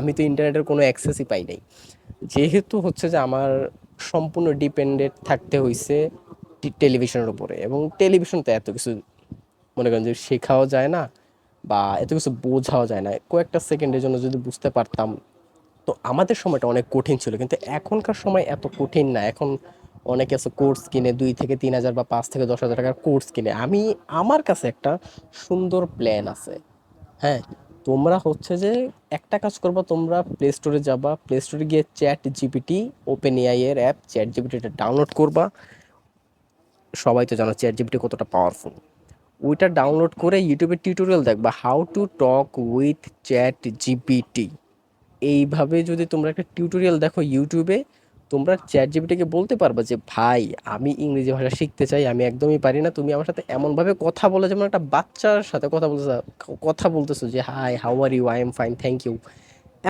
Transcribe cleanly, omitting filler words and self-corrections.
আমি তো ইন্টারনেটের কোনো অ্যাক্সেসই পাই নাই। যেহেতু হচ্ছে যে আমার সম্পূর্ণ ডিপেন্ডেন্ট থাকতে হইছে টেলিভিশনের উপরে, এবং টেলিভিশন তো এত কিছু মনে করেন যে শেখাও যায় না বা এত কিছু বোঝাও যায় না। কয়েকটা সেকেন্ডের জন্য যদি বুঝতে পারতাম, তো আমাদের সময়টা অনেক কঠিন ছিল, কিন্তু এখনকার সময় এত কঠিন না। এখন অনেকে আছে কোর্স কিনে 2 থেকে 3 হাজার বা 5 থেকে 10 হাজার টাকার কোর্স কিনে। আমার কাছে একটা সুন্দর প্ল্যান আছে। হ্যাঁ, তোমরা হচ্ছে যে একটা কাজ করবা, তোমরা প্লে স্টোরে যাবা, প্লে স্টোরে গিয়ে চ্যাট জিপিটি, ওপেন এআই এর অ্যাপ চ্যাট জিপিটিটা ডাউনলোড করবা। সবাই তো জানো চ্যাট জিপিটি কতটা পাওয়ারফুল। ওইটা ডাউনলোড করে ইউটিউবে টিউটোরিয়াল দেখবা, how to talk with chat GPT. এইভাবে যদি তোমরা একটা টিউটোরিয়াল দেখো ইউটিউবে, তোমরা চ্যাট জিপিটিকে বলতে পারবা যে ভাই, আমি ইংরেজি ভাষা শিখতে চাই, আমি একদমই পারি না, তুমি আমার সাথে এমনভাবে কথা বলে যেমন একটা বাচ্চার সাথে কথা বলতেছো, যে hi how are you, I am fine thank you,